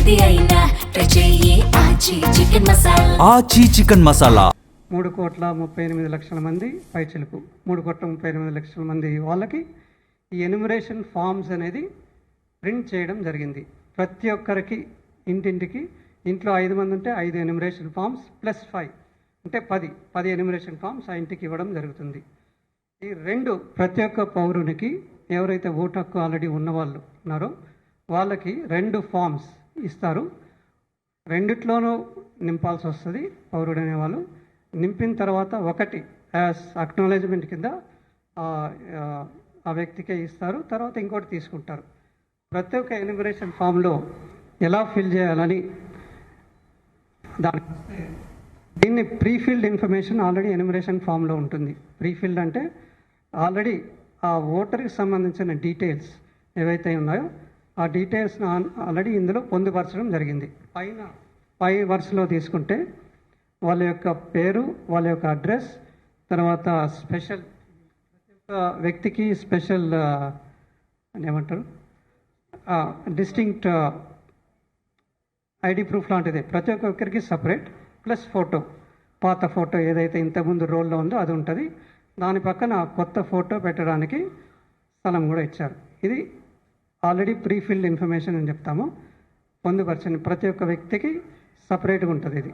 ఏది అయినా ట్రై చెయ్యి ఆచి చికెన్ మసాలా. ఆచి చికెన్ మసాలా. 3,38,00,000 మంది పైచిలుకు 3,38,00,000 మంది వాళ్ళకి ఈ ఎన్యుమరేషన్ ఫామ్స్ అనేది ప్రింట్ చేయడం జరిగింది. ప్రతి ఒక్కరికి ఇంటింటికి, ఇంట్లో 5 మంది ఉంటే 5 ఎన్యుమరేషన్ ఫామ్స్ ప్లస్ 5 అంటే 10 ఎన్యుమరేషన్ ఫామ్స్ ఆ ఇంటికి ఇవ్వడం జరుగుతుంది. ఈ రెండు ప్రతి ఒక్క పౌరునికి ఎవరైతే ఓటు హక్కు ఆల్రెడీ ఉన్నవాళ్ళు ఉన్నారో వాళ్ళకి 2 ఫామ్స్ ఇస్తారు. రెండిట్లోనూ నింపాల్సి వస్తుంది. పౌరుడు అనేవాళ్ళు నింపిన తర్వాత ఒకటి యాజ్ అక్నాలెడ్జ్మెంట్ కింద ఆ వ్యక్తికే ఇస్తారు. తర్వాత ఇంకోటి తీసుకుంటారు. ప్రతి ఒక్క ఎన్యుమరేషన్ ఫామ్లో ఎలా ఫిల్ చేయాలని దీన్ని ప్రీఫిల్డ్ ఇన్ఫర్మేషన్ ఆల్రెడీ ఎన్యుమరేషన్ ఫామ్లో ఉంటుంది. ప్రీఫిల్డ్ అంటే ఆల్రెడీ ఆ ఓటర్కి సంబంధించిన డీటెయిల్స్ ఏవైతే ఉన్నాయో ఆ డీటెయిల్స్ ఆల్రెడీ ఇందులో పొందుపరచడం జరిగింది. పై వరుసలో తీసుకుంటే వాళ్ళ యొక్క పేరు, వాళ్ళ యొక్క అడ్రస్, తర్వాత స్పెషల్ ప్రతి ఒక్క వ్యక్తికి స్పెషల్ ఏమంటారు డిస్టింక్ట్ ఐడి ప్రూఫ్ లాంటిది ప్రతి ఒక్కరికి సపరేట్, ప్లస్ ఫోటో, పాత ఫోటో ఏదైతే ఇంతకుముందు రోల్లో ఉందో అది ఉంటుంది. దాని పక్కన కొత్త ఫోటో పెట్టడానికి స్థలం కూడా ఇచ్చారు. ఇది ఆల్రెడీ ప్రీఫిల్డ్ ఇన్ఫర్మేషన్ అని చెప్తాము. పొందుపరచని ప్రతి ఒక్క వ్యక్తికి సపరేట్గా ఉంటుంది ఇది.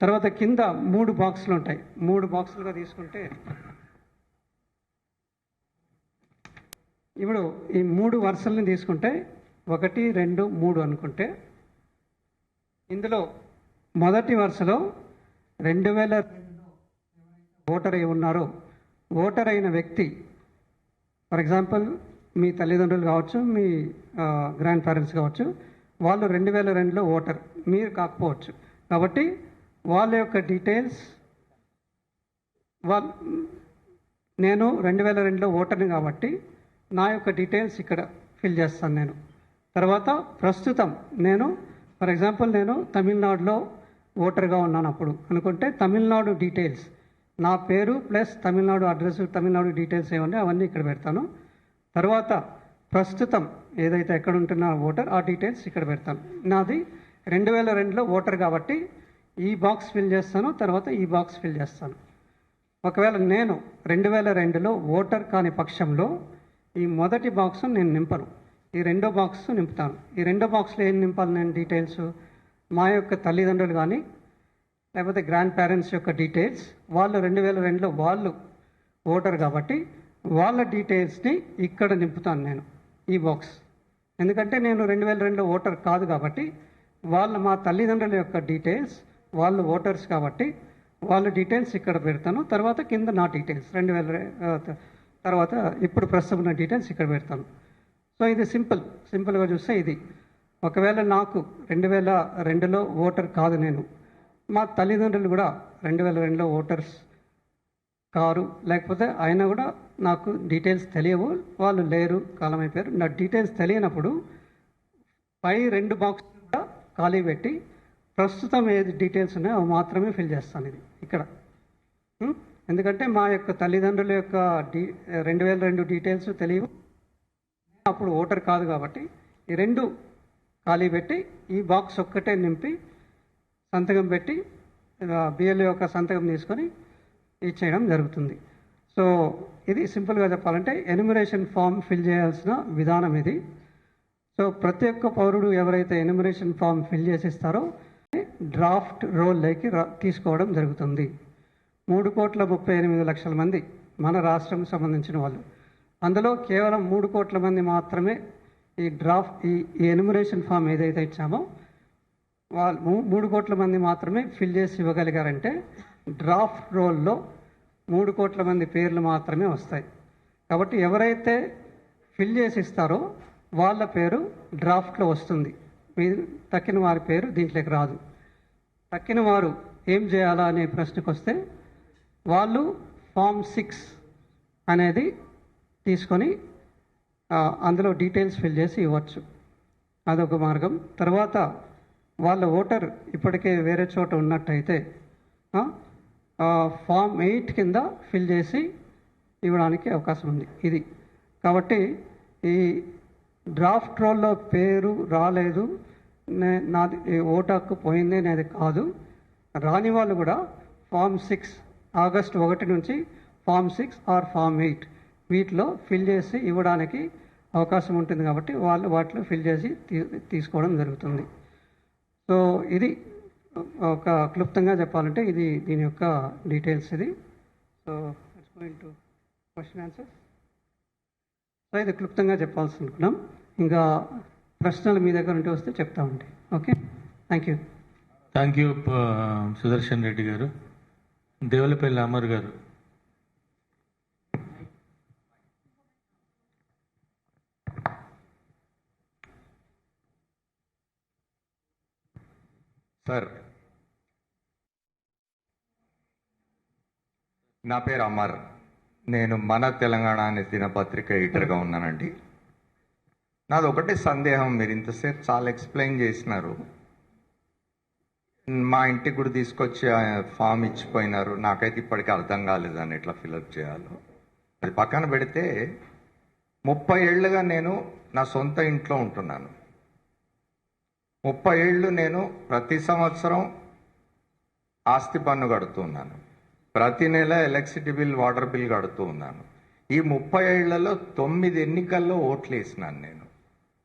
తర్వాత కింద 3 బాక్సులు ఉంటాయి. 3 బాక్సులుగా తీసుకుంటే ఇప్పుడు ఈ 3 వరుసల్ని తీసుకుంటే 1, 2, 3 అనుకుంటే ఇందులో మొదటి వరుసలో 2002 ఓటర్ అయి ఉన్నారో ఓటర్ అయిన వ్యక్తి, ఫర్ ఎగ్జాంపుల్ మీ తల్లిదండ్రులు కావచ్చు, మీ గ్రాండ్ పేరెంట్స్ కావచ్చు, వాళ్ళు 2002లో ఓటర్, మీరు కాకపోవచ్చు. కాబట్టి వాళ్ళ యొక్క డీటెయిల్స్ నేను 2002లో ఓటర్ని కాబట్టి నా యొక్క డీటెయిల్స్ ఇక్కడ ఫిల్ చేస్తాను నేను. తర్వాత ప్రస్తుతం నేను ఫర్ ఎగ్జాంపుల్ నేను తమిళనాడులో ఓటర్గా ఉన్నాను అప్పుడు అనుకుంటే తమిళనాడు డీటెయిల్స్, నా పేరు plus Tamil Nadu address, Tamil Nadu details ఏమన్నా అవన్నీ ఇక్కడ పెడతాను. తర్వాత ప్రస్తుతం ఏదైతే ఎక్కడ ఉంటున్న ఓటర్ ఆ డీటెయిల్స్ ఇక్కడ పెడతాను. నాది 2002లో ఓటర్ కాబట్టి ఈ బాక్స్ ఫిల్ చేస్తాను, తర్వాత ఈ బాక్స్ ఫిల్ చేస్తాను. ఒకవేళ నేను 2002లో ఓటర్ కాని పక్షంలో ఈ మొదటి బాక్స్ నేను నింపను, ఈ రెండో బాక్స్ నింపుతాను. ఈ రెండో బాక్స్లో ఏం నింపాలి నేను డీటెయిల్స్? మా యొక్క తల్లిదండ్రులు కానీ లేకపోతే గ్రాండ్ పేరెంట్స్ యొక్క డీటెయిల్స్, వాళ్ళు 2002లో వాళ్ళు ఓటర్ కాబట్టి వాళ్ళ డీటెయిల్స్ని ఇక్కడ నింపుతాను నేను ఈ బాక్స్. ఎందుకంటే నేను 2002లో ఓటర్ కాదు కాబట్టి మా తల్లిదండ్రుల యొక్క డీటెయిల్స్, వాళ్ళు ఓటర్స్ కాబట్టి వాళ్ళ డీటెయిల్స్ ఇక్కడ పెడతాను. తర్వాత కింద నా డీటెయిల్స్ 2000 తర్వాత ఇప్పుడు ప్రస్తుతం ఉన్న డీటెయిల్స్ ఇక్కడ పెడతాను. సో ఇది సింపుల్గా చూస్తే ఇది. ఒకవేళ నాకు 2002లో ఓటర్ కాదు నేను, మా తల్లిదండ్రులు కూడా 2002లో ఓటర్స్ కారు, లేకపోతే అయినా కూడా నాకు డీటెయిల్స్ తెలియవు, వాళ్ళు లేరు, కాలం అయిపోయారు, నా డీటెయిల్స్ తెలియనప్పుడు పై 2 బాక్స్ కూడా ఖాళీ పెట్టి ప్రస్తుతం ఏది డీటెయిల్స్ ఉన్నాయో అవి మాత్రమే ఫిల్ చేస్తాను ఇది ఇక్కడ. ఎందుకంటే మా యొక్క తల్లిదండ్రుల యొక్క 2002 డీటెయిల్స్ తెలియవు, అప్పుడు ఓటర్ కాదు కాబట్టి ఈ 2 ఖాళీ పెట్టి ఈ బాక్స్ ఒక్కటే నింపి సంతకం పెట్టి బిఎల్ఓ యొక్క సంతకం తీసుకొని ఇచ్చేయడం జరుగుతుంది. సో ఇది సింపుల్గా చెప్పాలంటే ఎన్యుమరేషన్ ఫామ్ ఫిల్ చేయాల్సిన విధానం ఇది. సో ప్రతి ఒక్క పౌరుడు ఎవరైతే ఎన్యుమరేషన్ ఫామ్ ఫిల్ చేసిస్తారో డ్రాఫ్ట్ రోల్లోకి తీసుకోవడం జరుగుతుంది. 3,38,00,000 మంది మన రాష్ట్రం సంబంధించిన వాళ్ళు, అందులో కేవలం 3 కోట్ల మంది మాత్రమే ఈ ఎన్యుమరేషన్ ఫామ్ ఏదైతే ఇచ్చామో వాళ్ళు 3 కోట్ల మంది మాత్రమే ఫిల్ చేసి ఇవ్వగలిగారంటే డ్రాఫ్ట్ రోల్లో 3 కోట్ల మంది పేర్లు మాత్రమే వస్తాయి. కాబట్టి ఎవరైతే ఫిల్ చేసి ఇస్తారో వాళ్ళ పేరు డ్రాఫ్ట్లో వస్తుంది, తక్కిన వారి పేరు దీంట్లోకి రాదు. తక్కిన వారు ఏం చేయాలా అనే ప్రశ్నకు వస్తే వాళ్ళు ఫామ్ 6 అనేది తీసుకొని అందులో డీటెయిల్స్ ఫిల్ చేసి ఇవ్వచ్చు, అదొక మార్గం. తర్వాత వాళ్ళ ఓటర్ ఇప్పటికే వేరే చోట ఉన్నట్టయితే ఫామ్ 8 కింద ఫిల్ చేసి ఇవ్వడానికి అవకాశం ఉంది ఇది. కాబట్టి ఈ డ్రాఫ్ట్ రోల్లో పేరు రాలేదు, నాది ఓటు హక్కు పోయింది అనేది కాదు. రాని వాళ్ళు కూడా ఫామ్ 6 ఆగస్టు 1 నుంచి ఫామ్ 6 ఆర్ ఫామ్ 8 వీటిలో ఫిల్ చేసి ఇవ్వడానికి అవకాశం ఉంటుంది కాబట్టి వాళ్ళు వాటిలో ఫిల్ చేసి తీసుకోవడం జరుగుతుంది. సో ఇది ఒక క్లుప్తంగా చెప్పాలంటే ఇది దీని యొక్క డీటెయిల్స్ ఇది. So let's go into question answer. So ఇది క్లుప్తంగా చెప్పాల్సి అనుకున్నాం. ఇంకా ప్రశ్నలు మీ దగ్గర ఉంటే వస్తే చెప్తామండి. Okay, thank you. Thank you Sudarshan Reddy గారు. దేవులపల్లి అమర్ గారు. సార్, నా పేరు అమర్. నేను మన తెలంగాణ అనే దినపత్రిక ఎడిటర్గా ఉన్నానండి. నాది ఒకటే సందేహం, మీరు ఇంతసేపు చాలా ఎక్స్ప్లెయిన్ చేసినారు. మా ఇంటికి కూడా తీసుకొచ్చి ఫామ్ ఇచ్చిపోయినారు. నాకైతే ఇప్పటికీ అర్థం కాలేదని ఎట్లా ఫిలప్ చేయాలో. అది పక్కన పెడితే 30 ఏళ్ళుగా నేను నా సొంత ఇంట్లో ఉంటున్నాను. 30 ఏళ్ళు నేను ప్రతి సంవత్సరం ఆస్తి పన్ను కడుతూ ఉన్నాను. ప్రతి నెల ఎలక్ట్రిసిటీ బిల్, వాటర్ బిల్ కడుతూ ఉన్నాను. ఈ 30 ఏళ్లలో 9 ఎన్నికల్లో ఓట్లు వేసినాను నేను.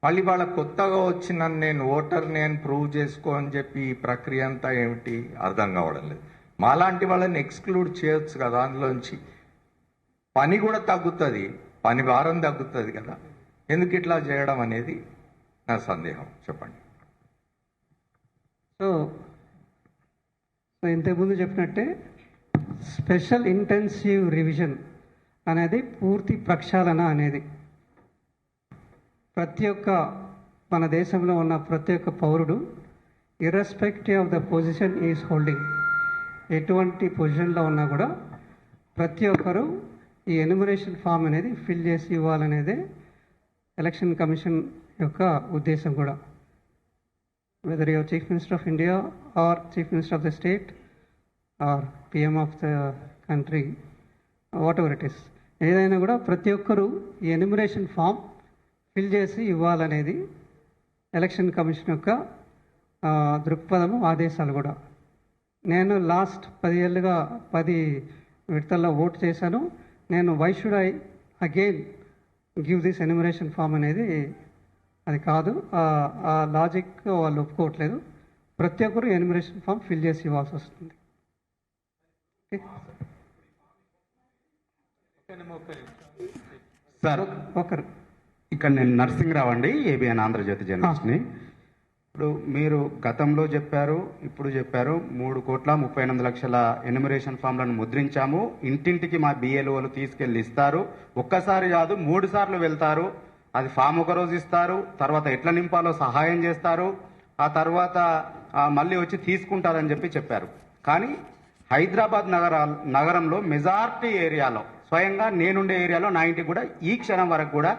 మళ్ళీ వాళ్ళ కొత్తగా వచ్చిన నేను ఓటర్ని అని ప్రూవ్ చేసుకో అని చెప్పి ఈ ప్రక్రియ అంతా ఏమిటి అర్థం కావడం లేదు. మాలాంటి వాళ్ళని ఎక్స్క్లూడ్ చేయొచ్చు కదా అందులోంచి. పని కూడా తగ్గుతుంది, పని భారం తగ్గుతుంది కదా. ఎందుకు ఇట్లా చేయడం అనేది నా సందేహం. చెప్పండి. సో ఇంతకుముందు చెప్పినట్టే స్పెషల్ ఇంటెన్సివ్ రివిజన్ అనేది పూర్తి ప్రక్షాళన అనేది ప్రతి ఒక్క మన దేశంలో ఉన్న ప్రతి ఒక్క పౌరుడు irrespective of the position is holding, ఎటువంటి పొజిషన్లో ఉన్నా కూడా ప్రతి ఒక్కరూ ఈ ఎన్యుమరేషన్ ఫామ్ అనేది ఫిల్ చేసి ఇవ్వాలనేదే ఎలక్షన్ కమిషన్ యొక్క ఉద్దేశం కూడా. Whether your chief minister of India or chief minister of the state or PM of the country, whatever it is, ఏదైనా కూడా ప్రతి ఒక్కరూ ఈ ఎన్యుమరేషన్ ఫామ్ ఫిల్ చేసి ఇవ్వాలనేది ఎలక్షన్ కమిషన్ యొక్క దృక్పథము, ఆదేశాలు కూడా. నేను లాస్ట్ 10 ఏళ్ళుగా 10 విడతల్లో ఓటు చేశాను. నేను why should I again give this enumeration form అనేది అది కాదు. ఆ లాజిక్ వాళ్ళు ఒప్పుకోవట్లేదు. ప్రతి ఒక్కరు ఎన్యుమరేషన్ ఫామ్ ఫిల్ చేసి ఇవ్వాల్సి వస్తుంది. సార్, ఒకరు ఇక్కడ నేను నరసింహరావు అండి, ఏబిఎన్ ఆంధ్రజ్యోతి జర్నలిస్ట్ని. ఇప్పుడు మీరు గతంలో చెప్పారు, ఇప్పుడు చెప్పారు 3,38,00,000 ఎన్యుమరేషన్ ఫామ్లను ముద్రించాము, ఇంటింటికి మా బిఎల్ఓలు తీసుకెళ్ళి ఇస్తారు. ఒక్కసారి కాదు 3 సార్లు వెళ్తారు. అది ఫామ్ ఒక రోజు ఇస్తారు, తర్వాత ఎట్లా నింపాలో సహాయం చేస్తారు, ఆ తర్వాత మళ్ళీ వచ్చి తీసుకుంటారని చెప్పారు. కానీ హైదరాబాద్ నగరంలో మెజార్టీ ఏరియాలో, స్వయంగా నేనుండే ఏరియాలో నా ఇంటికి కూడా ఈ క్షణం వరకు కూడా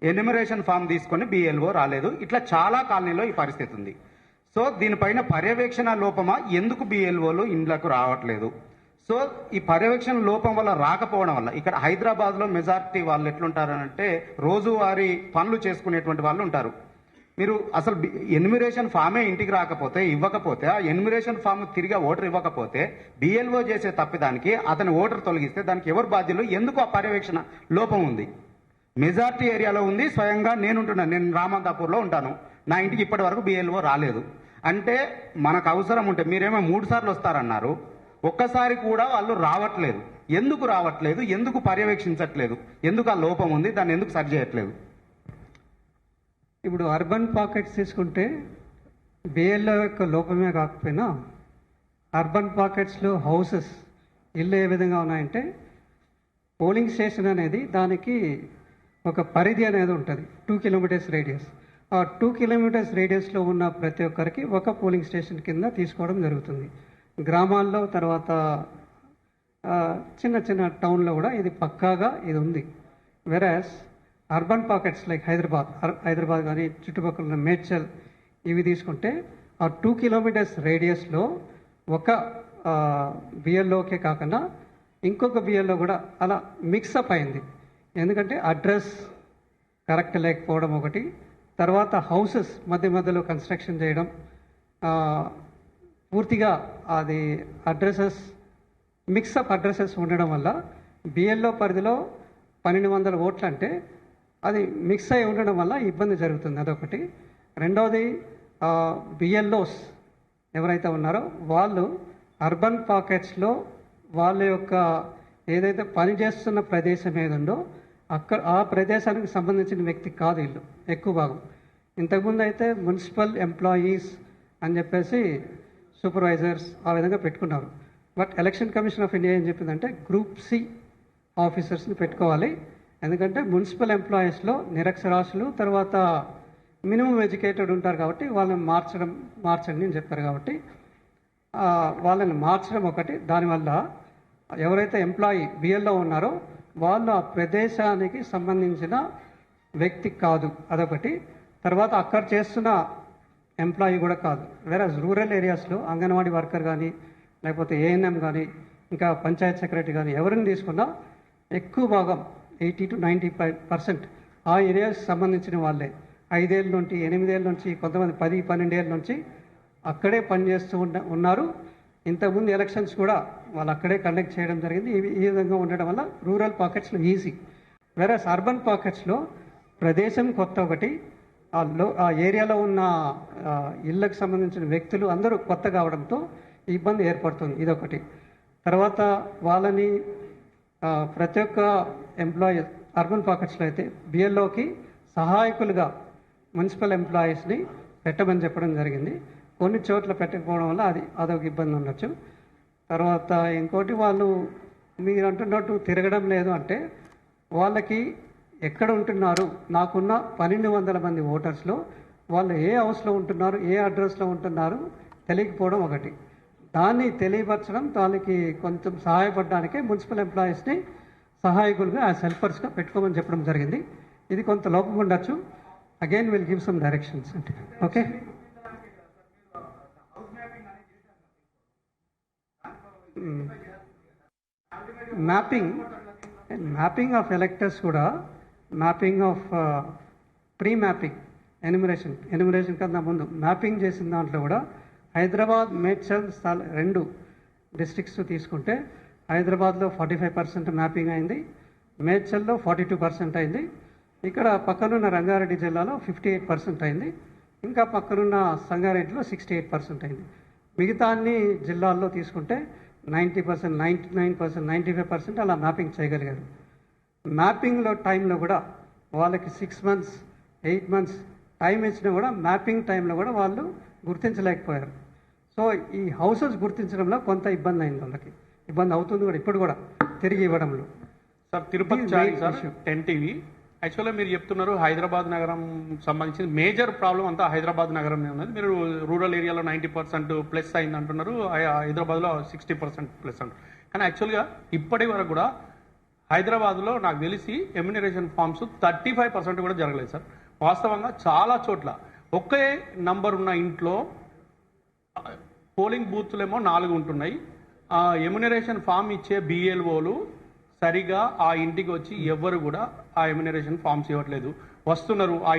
ఎన్యుమరేషన్ ఫామ్ తీసుకొని బిఎల్ఓ రాలేదు. ఇట్లా చాలా కాలనీలో ఈ పరిస్థితి ఉంది. సో దీనిపైన పర్యవేక్షణ లోపమా, ఎందుకు బిఎల్ఓలు ఇండ్లకు రావట్లేదు? సో ఈ పర్యవేక్షణ లోపం వల్ల, రాకపోవడం వల్ల, ఇక్కడ హైదరాబాద్లో మెజార్టీ వాళ్ళు ఎట్లుంటారంటే రోజువారీ పనులు చేసుకునేటువంటి వాళ్ళు ఉంటారు. మీరు అసలు ఎన్యుమరేషన్ ఫామే ఇంటికి రాకపోతే, ఇవ్వకపోతే, ఆ ఎన్యుమరేషన్ ఫామ్ తిరిగి ఓటర్ ఇవ్వకపోతే, బిఎల్ఓ చేసే తప్పిదానికి అతని ఓటర్ తొలగిస్తే దానికి ఎవరు బాధ్యులు? ఎందుకు ఆ పర్యవేక్షణ లోపం ఉంది? మెజార్టీ ఏరియాలో ఉంది. స్వయంగా నేనుంటున్నాను, నేను రామంతాపూర్లో ఉంటాను, నా ఇంటికి ఇప్పటి వరకు బిఎల్ఓ రాలేదు. అంటే మనకు అవసరం ఉంటే, మీరేమో 3 సార్లు వస్తారన్నారు, ఒక్కసారి కూడా వాళ్ళు రావట్లేదు. ఎందుకు రావట్లేదు? ఎందుకు పర్యవేక్షించట్లేదు? ఎందుకు ఆ లోపం ఉంది? దాన్ని ఎందుకు సరి చేయట్లేదు? ఇప్పుడు అర్బన్ పాకెట్స్ తీసుకుంటే బిఎల్ఓ యొక్క లోపమే కాకపోయినా అర్బన్ పాకెట్స్లో హౌసెస్, ఇల్లు ఏ విధంగా ఉన్నాయంటే, పోలింగ్ స్టేషన్ అనేది దానికి ఒక పరిధి అనేది ఉంటుంది, 2 కిలోమీటర్స్ రేడియస్. ఆ 2 కిలోమీటర్స్ రేడియస్లో ఉన్న ప్రతి ఒక్కరికి ఒక పోలింగ్ స్టేషన్ కింద తీసుకోవడం జరుగుతుంది. గ్రామాల్లో, తర్వాత చిన్న చిన్న టౌన్లో కూడా ఇది పక్కాగా ఇది ఉంది. వెరాస్ అర్బన్ పాకెట్స్ లైక్ హైదరాబాద్ కానీ చుట్టుపక్కల ఉన్న మేడ్చల్ ఇవి తీసుకుంటే ఆ 2 కిలోమీటర్స్ రేడియస్లో ఒక బిఎల్ఓకే కాకుండా ఇంకొక బిఎల్ఓ కూడా అలా మిక్సప్ అయింది. ఎందుకంటే అడ్రస్ కరెక్ట్ లేకపోవడం ఒకటి, తర్వాత హౌసెస్ మధ్య మధ్యలో కన్స్ట్రక్షన్ చేయడం, పూర్తిగా అది అడ్రసెస్ మిక్సప్ అడ్రసెస్ ఉండడం వల్ల బిఎల్ఓ పరిధిలో 1200 ఓట్లు అంటే అది మిక్స్ అయి ఉండడం వల్ల ఇబ్బంది జరుగుతుంది. అదొకటి. రెండవది బిఎల్ఓస్ ఎవరైతే ఉన్నారో వాళ్ళు అర్బన్ పాకెట్స్లో వాళ్ళ యొక్క ఏదైతే పనిచేస్తున్న ప్రదేశం ఏదుందో అక్కడ ఆ ప్రదేశానికి సంబంధించిన వ్యక్తి కాదు వీళ్ళు ఎక్కువ భాగం. ఇంతకుముందు అయితే మున్సిపల్ ఎంప్లాయీస్ అని చెప్పేసి సూపర్వైజర్స్ ఆ విధంగా పెట్టుకున్నారు. But election commission of India ఏం చెప్పిందంటే గ్రూప్ సి ఆఫీసర్స్ని పెట్టుకోవాలి. ఎందుకంటే మున్సిపల్ ఎంప్లాయీస్లో నిరక్షరాస్యులు తర్వాత మినిమం ఎడ్యుకేటెడ్ ఉంటారు కాబట్టి వాళ్ళని మార్చండి అని చెప్పారు. కాబట్టి వాళ్ళని మార్చడం ఒకటి. దానివల్ల ఎవరైతే ఎంప్లాయీ బిఎల్లో ఉన్నారో వాళ్ళు ఆ ప్రదేశానికి సంబంధించిన వ్యక్తి కాదు, అదొకటి. తర్వాత అక్కడ చేస్తున్న ఎంప్లాయీ కూడా కాదు. వేరే రూరల్ ఏరియాస్లో అంగన్వాడీ వర్కర్ కానీ లేకపోతే ఏఎన్ఎం కానీ ఇంకా పంచాయత్ సెక్రటరీ కానీ ఎవరిని తీసుకున్నా ఎక్కువ భాగం 80 to 90% ఆ ఏరియాకి సంబంధించిన వాళ్ళే 5 ఏళ్ళ నుంచి 8 ఏళ్ళ నుంచి కొంతమంది 10-12 ఏళ్ళ నుంచి అక్కడే పనిచేస్తూ ఉన్నారు. ఇంతకుముందు ఎలక్షన్స్ కూడా వాళ్ళు అక్కడే కండక్ట్ చేయడం జరిగింది. ఈ విధంగా ఉండడం వల్ల రూరల్ పాకెట్స్లో ఈజీ. వేరే అర్బన్ పాకెట్స్లో ప్రదేశం కొత్త ఒకటి, ఆ ఏరియాలో ఉన్న ఇళ్ళకు సంబంధించిన వ్యక్తులు అందరూ కొత్త కావడంతో ఇబ్బంది ఏర్పడుతుంది. ఇదొకటి. తర్వాత వాళ్ళని ప్రతి ఒక్క ఎంప్లాయీ అర్బన్ పాకెట్స్లో అయితే బిఎల్ఓకి సహాయకులుగా మున్సిపల్ ఎంప్లాయీస్ని పెట్టమని చెప్పడం జరిగింది. కొన్ని చోట్ల పెట్టకపోవడం వల్ల అదొక ఇబ్బంది ఉండొచ్చు. తర్వాత ఇంకోటి వాళ్ళు మీరు అంటున్నట్టు తిరగడం లేదు అంటే వాళ్ళకి ఎక్కడ ఉంటున్నారు, నాకున్న 1200 మంది ఓటర్స్లో వాళ్ళు ఏ హౌస్లో ఉంటున్నారు, ఏ అడ్రస్లో ఉంటున్నారు తెలియకపోవడం ఒకటి. దాన్ని తెలియపరచడం, దానికి కొంచెం సహాయపడడానికే మున్సిపల్ ఎంప్లాయీస్ని సహాయకులుగా హెల్పర్స్గా పెట్టుకోమని చెప్పడం జరిగింది. ఇది కొంత లోపం ఉండొచ్చు. Again will give some directions అంటే ఓకే. మ్యాపింగ్ ఆఫ్ ఎలక్టర్స్ కూడా mapping of pre mapping enumeration కన్నా ముందు మ్యాపింగ్ చేసిన దాంట్లో కూడా హైదరాబాద్, మేడ్చల్ 2 డిస్ట్రిక్ట్స్ తీసుకుంటే హైదరాబాద్లో 45% మ్యాపింగ్ అయింది, మేడ్చల్లో 42% అయింది, ఇక్కడ పక్కనున్న రంగారెడ్డి జిల్లాలో 58% అయింది, ఇంకా పక్కనున్న సంగారెడ్డిలో 68% అయింది. మిగతా అన్ని జిల్లాల్లో తీసుకుంటే 90%, 99%, 95% అలా మ్యాపింగ్ చేయగలిగారు. మ్యాపింగ్లో టైంలో కూడా వాళ్ళకి 6 months, 8 months టైం ఇచ్చినా కూడా మ్యాపింగ్ టైంలో కూడా వాళ్ళు గుర్తించలేకపోయారు. సో ఈ హౌసెస్ గుర్తించడంలో కొంత ఇబ్బంది అయింది, వాళ్ళకి ఇబ్బంది అవుతుంది కూడా ఇప్పుడు కూడా తిరిగి ఇవ్వడంలో. సార్ తిరుపతి చారి సార్ 10 TV యాక్చువల్గా మీరు చెప్తున్నారు హైదరాబాద్ నగరం సంబంధించిన మేజర్ ప్రాబ్లం అంతా హైదరాబాద్ నగరమే ఉన్నది. మీరు రూరల్ ఏరియాలో 90% ప్లస్ అయింది అంటున్నారు, హైదరాబాద్లో 60% ప్లస్ అంటారు. కానీ యాక్చువల్గా ఇప్పటి వరకు కూడా హైదరాబాద్లో నాకు తెలిసి ఎమ్యూనరేషన్ ఫార్మ్స్ 35% కూడా జరగలేదు సార్. వాస్తవంగా చాలా చోట్ల ఒకే నంబర్ ఉన్న ఇంట్లో పోలింగ్ బూత్లేమో 4 ఉంటున్నాయి. ఎమ్యూనరేషన్ ఫామ్ ఇచ్చే బిఎల్ఓలు సరిగా ఆ ఇంటికి వచ్చి ఎవ్వరు కూడా ఆ ఎమ్యూనరేషన్ ఫామ్స్ ఇవ్వట్లేదు. వస్తున్నారు ఆ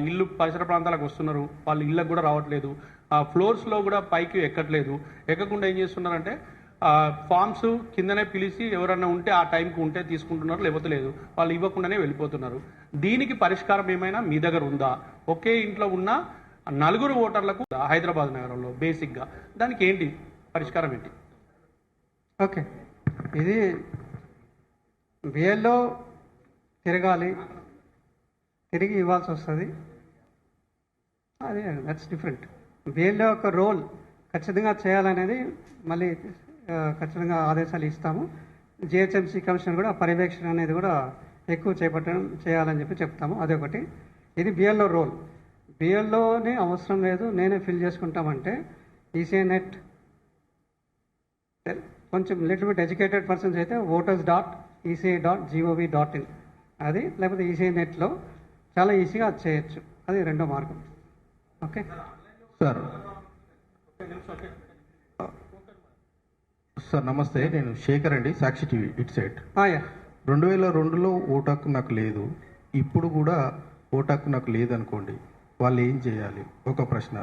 ఇల్లు పరిసర ప్రాంతాలకు వస్తున్నారు, వాళ్ళ ఇళ్ళకు కూడా రావట్లేదు, ఆ ఫ్లోర్స్లో కూడా పైకి ఎక్కట్లేదు. ఎక్కకుండా ఏం చేస్తున్నారంటే ఫామ్స్ కిందనే పిలిచి ఎవరన్నా ఉంటే ఆ టైంకి ఉంటే తీసుకుంటున్నారు, లేకపోతే లేదు, వాళ్ళు ఇవ్వకుండానే వెళ్ళిపోతున్నారు. దీనికి పరిష్కారం ఏమైనా మీ దగ్గర ఉందా? ఒకే ఇంట్లో ఉన్న 4 ఓటర్లకు హైదరాబాద్ నగరంలో బేసిక్గా దానికి ఏంటి పరిష్కారం ఏంటి? ఓకే, ఇది బిఎల్లో తిరగాలి, తిరిగి ఇవ్వాల్సి వస్తుంది, అది దట్స్ డిఫరెంట్. బిఎల్లో యొక్క రోల్ ఖచ్చితంగా చేయాలనేది మళ్ళీ ఖచ్చితంగా ఆదేశాలు ఇస్తాము. జిహెచ్ఎంసీ కమిషన్ కూడా పర్యవేక్షణ అనేది కూడా ఎక్కువ చేయాలని చెప్పి చెప్తాము. అదొకటి. ఇది బిఎల్లో రోల్. బిఎల్లోనే అవసరం లేదు, నేనే ఫిల్ చేసుకుంటామంటే ఈసీఐ నెట్ కొంచెం లిటిల్ బిట్ ఎడ్యుకేటెడ్ పర్సన్స్ అయితే voters.eci.gov.in అది, లేకపోతే ఈసీఐ నెట్లో చాలా ఈజీగా అది చేయొచ్చు. అది రెండో మార్గం. ఓకే సార్ నమస్తే, నేను శేఖర్ అండి, సాక్షి టీవీ ఇట్ సైడ్. 2002లో ఓటు హక్కు నాకు లేదు. ఇప్పుడు కూడా ఓటు హక్కు నాకు లేదనుకోండి, వాళ్ళు ఏం చేయాలి? ఒక ప్రశ్న.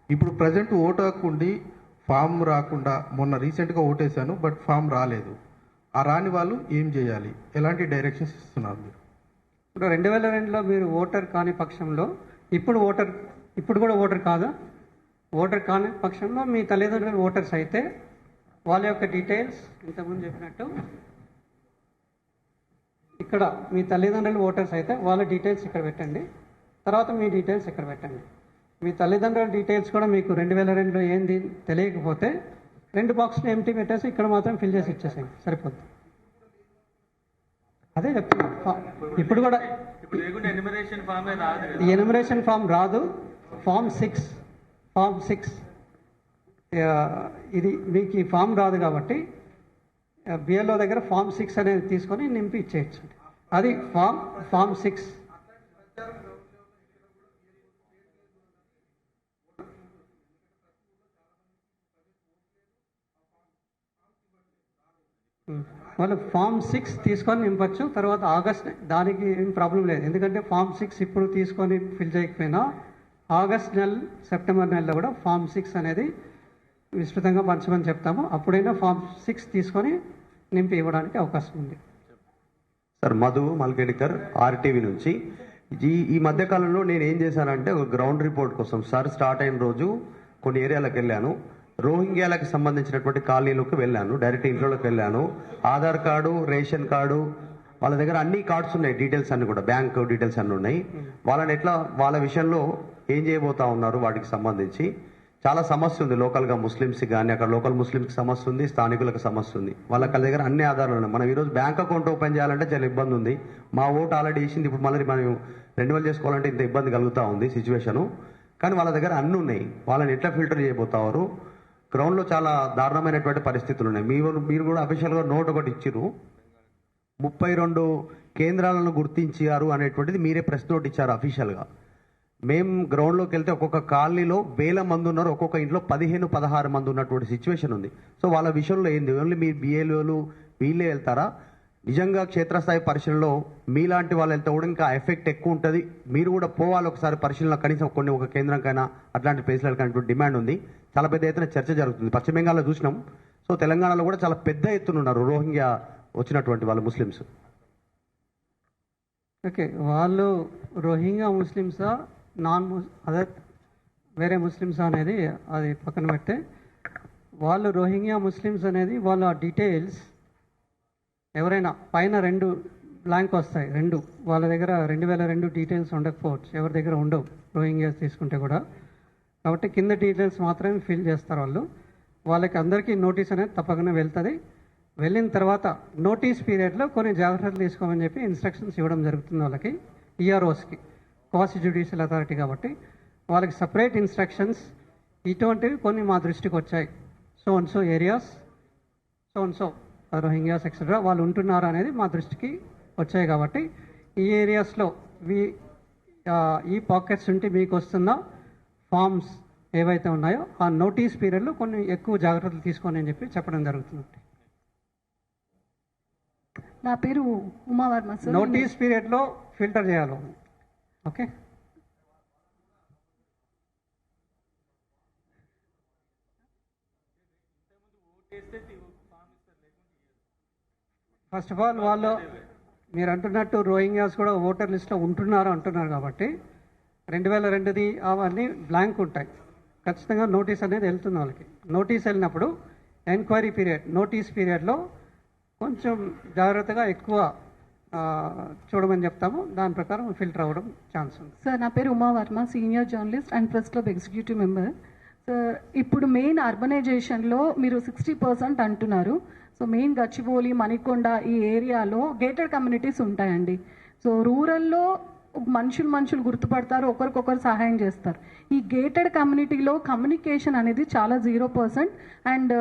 ఇప్పుడు ప్రజెంట్ ఓటు హక్కు ఉండి ఫామ్ రాకుండా, మొన్న రీసెంట్గా ఓటేశాను బట్ ఫామ్ రాలేదు, ఆ రాని వాళ్ళు ఏం చేయాలి? ఎలాంటి డైరెక్షన్స్ ఇస్తున్నారు మీరు? ఇప్పుడు 2002లో మీరు ఓటర్ కాని పక్షంలో ఇప్పుడు కూడా ఓటర్ కాదా? ఓటర్ కాని పక్షంలో మీ తల్లిదండ్రులు ఓటర్స్ అయితే వాళ్ళ యొక్క డీటెయిల్స్ ఇంతకుముందు చెప్పినట్టు ఇక్కడ మీ తల్లిదండ్రులు ఓటర్స్ అయితే వాళ్ళ డీటెయిల్స్ ఇక్కడ పెట్టండి, తర్వాత మీ డీటెయిల్స్ ఇక్కడ పెట్టండి. మీ తల్లిదండ్రుల డీటెయిల్స్ కూడా మీకు 2002లో ఏంది తెలియకపోతే 2 బాక్స్లు ఎంటీ పెట్టేసి ఇక్కడ మాత్రం ఫిల్ చేసి ఇచ్చేసేయండి, సరిపోద్ది. అదే చెప్తున్నా. ఇప్పుడు కూడా ఎన్యుమరేషన్ ఫామ్ రాదు. ఫామ్ 6 ఇది మీకు ఈ ఫామ్ రాదు కాబట్టి బిఎల్ఓ దగ్గర ఫామ్ 6 అనేది తీసుకొని నింపి ఇచ్చేయచ్చు. అది ఫామ్ 6. వాళ్ళు ఫామ్ 6 తీసుకొని నింపచ్చు. తర్వాత ఆగస్ట్, దానికి ఏం ప్రాబ్లం లేదు. ఎందుకంటే ఫామ్ 6 ఇప్పుడు తీసుకొని ఫిల్ చేయకపోయినా ఆగస్ట్ నెల, సెప్టెంబర్ నెలలో కూడా ఫామ్ 6 అనేది విస్తృతంగా పంచమని చెప్తాము. అప్పుడైనా ఫామ్ 6 తీసుకొని నింపి ఇవ్వడానికి అవకాశం ఉంది. సార్, మధు మల్కేడికర్, ఆర్టీవీ నుంచి. ఈ మధ్యకాలంలో నేను ఏం చేశానంటే, ఒక గ్రౌండ్ రిపోర్ట్ కోసం సార్ స్టార్ట్ అయిన రోజు కొన్ని ఏరియాలకు వెళ్ళాను. రోహింగ్యాలకు సంబంధించినటువంటి కాలనీలోకి వెళ్ళాను, డైరెక్ట్ ఇంట్లోకి వెళ్ళాను. ఆధార్ కార్డు, రేషన్ కార్డు, వాళ్ళ దగ్గర అన్ని కార్డ్స్ ఉన్నాయి, డీటెయిల్స్ అన్ని కూడా, బ్యాంక్ డీటెయిల్స్ అన్ని ఉన్నాయి. వాళ్ళ విషయంలో ఏం చేయబోతా ఉన్నారు, వాటికి సంబంధించి చాలా సమస్య ఉంది. లోకల్గా ముస్లిమ్స్కి కానీ, అక్కడ లోకల్ ముస్లిమ్స్కి సమస్య ఉంది, స్థానికులకు సమస్య ఉంది. వాళ్ళ దగ్గర అన్ని ఆధారాలు ఉన్నాయి. మనం ఈరోజు బ్యాంక్ అకౌంట్ ఓపెన్ చేయాలంటే చాలా ఇబ్బంది ఉంది. మా ఓటు ఆల్రెడీ వేసింది, ఇప్పుడు మళ్ళీ మనం రెన్యువల్ చేసుకోవాలంటే ఇంత ఇబ్బంది కలుగుతూ ఉంది సిచ్యువేషను. కానీ వాళ్ళ దగ్గర అన్నీ ఉన్నాయి. వాళ్ళని ఎట్లా ఫిల్టర్ చేయబోతారు? గ్రౌండ్లో చాలా దారుణమైనటువంటి పరిస్థితులు ఉన్నాయి. మీరు కూడా అఫీషియల్గా నోట్ ఒకటి ఇచ్చిర్రు, 32 కేంద్రాలను గుర్తించారు అనేటువంటిది మీరే ప్రెస్ నోట్ ఇచ్చారు అఫీషియల్గా. మేము గ్రౌండ్లోకి వెళ్తే ఒక్కొక్క కాలనీలో 1000 మంది ఉన్నారు, ఒక్కొక్క ఇంట్లో 15-16 మంది ఉన్నటువంటి సిచ్యువేషన్ ఉంది. సో వాళ్ళ విషయంలో ఏంది, ఓన్లీ మీ బిఏలు వీళ్ళే వెళ్తారా? నిజంగా క్షేత్రస్థాయి పరిశీలనలో మీలాంటి వాళ్ళు వెళ్తే కూడా ఇంకా ఎఫెక్ట్ ఎక్కువ ఉంటుంది. మీరు కూడా పోవాలి ఒకసారి పరిశీలన, కనీసం ఒక కేంద్రంకైనా అట్లాంటి ప్లేస్లకైనా డిమాండ్ ఉంది. చాలా పెద్ద ఎత్తున చర్చ జరుగుతుంది. పశ్చిమ బెంగాల్లో చూసినాం. సో తెలంగాణలో కూడా చాలా పెద్ద ఎత్తున ఉన్నారు రోహింగ్యా వచ్చినటువంటి వాళ్ళు ముస్లిమ్స్. ఓకే, వాళ్ళు రోహింగ్యా ముస్లిమ్సా అదర్ వేరే ముస్లిమ్సా అనేది అది పక్కన పెడితే, వాళ్ళు రోహింగ్యా ముస్లిమ్స్ అనేది వాళ్ళ డీటెయిల్స్ ఎవరైనా పైన 2 బ్లాంక్ వస్తాయి, 2 వాళ్ళ దగ్గర 2002 డీటెయిల్స్ ఉండకపోవచ్చు, ఎవరి దగ్గర ఉండవు రోహింగ్యాస్ తీసుకుంటే కూడా. కాబట్టి కింద డీటెయిల్స్ మాత్రమే ఫిల్ చేస్తారు వాళ్ళు. వాళ్ళకి అందరికీ నోటీస్ అనేది తప్పకుండా వెళ్తుంది. వెళ్ళిన తర్వాత నోటీస్ పీరియడ్లో కొన్ని జాగ్రత్తలు తీసుకోమని చెప్పి ఇన్స్ట్రక్షన్స్ ఇవ్వడం జరుగుతుంది వాళ్ళకి, ఈఆర్ఓస్కి, క్వాసి జ్యుడిషియల్ అథారిటీ కాబట్టి వాళ్ళకి సపరేట్ ఇన్స్ట్రక్షన్స్. ఇటువంటివి కొన్ని మా దృష్టికి వచ్చాయి. So areas, so Rohingyas etcetera వాళ్ళు ఉంటున్నారు అనేది మా దృష్టికి వచ్చాయి. కాబట్టి ఈ ఏరియాస్లో ఈ పాకెట్స్ ఉంటే మీకు వస్తున్న ఫామ్స్ ఏవైతే ఉన్నాయో ఆ నోటీస్ పీరియడ్లో కొన్ని ఎక్కువ జాగ్రత్తలు తీసుకోండి అని చెప్పి చెప్పడం జరుగుతుంది. నా పేరు ఉమావర్మ సార్. నోటీస్ పీరియడ్లో ఫిల్టర్ చేయాలి. ఓకే, ఫస్ట్ ఆఫ్ ఆల్ వాళ్ళు మీరు అంటున్నట్టు రోహింగ్యాస్ కూడా ఓటర్ లిస్ట్లో అంటున్నారు కాబట్టి 2002ది అవన్నీ బ్లాంక్ ఉంటాయి. ఖచ్చితంగా నోటీస్ అనేది వెళ్తుంది వాళ్ళకి. నోటీస్ వెళ్ళినప్పుడు ఎంక్వైరీ పీరియడ్, నోటీస్ పీరియడ్లో కొంచెం జాగ్రత్తగా ఎక్కువ చూడమని చెప్తాము. దాని ప్రకారం ఫిల్టర్ అవ్వడం ఛాన్స్ ఉంది. సార్, నా పేరు Uma Varma, senior journalist and press club executive member. Sir, ఇప్పుడు మెయిన్ అర్బనైజేషన్లో మీరు 60% అంటున్నారు. సో మెయిన్ గచ్చిబౌలి, మణికొండ ఈ ఏరియాలో గేటెడ్ కమ్యూనిటీస్ ఉంటాయండి. సో రూరల్లో మనుషులు గుర్తుపడతారు, ఒకరికొకరు సహాయం చేస్తారు. ఈ గేటెడ్ కమ్యూనిటీలో కమ్యూనికేషన్ అనేది చాలా 0%. అండ్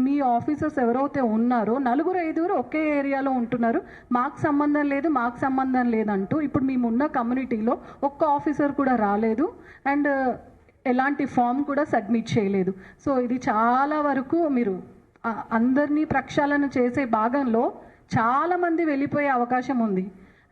మీ ఆఫీసర్స్ ఎవరైతే ఉన్నారో 4-5 ఒకే ఏరియాలో ఉంటున్నారు, మాకు సంబంధం లేదంటూ ఇప్పుడు మేమున్న కమ్యూనిటీలో ఒక్క ఆఫీసర్ కూడా రాలేదు అండ్ ఎలాంటి ఫామ్ కూడా సబ్మిట్ చేయలేదు. సో ఇది చాలా వరకు మీరు అందరినీ ప్రక్షాళన చేసే భాగంలో చాలామంది వెళ్ళిపోయే అవకాశం ఉంది.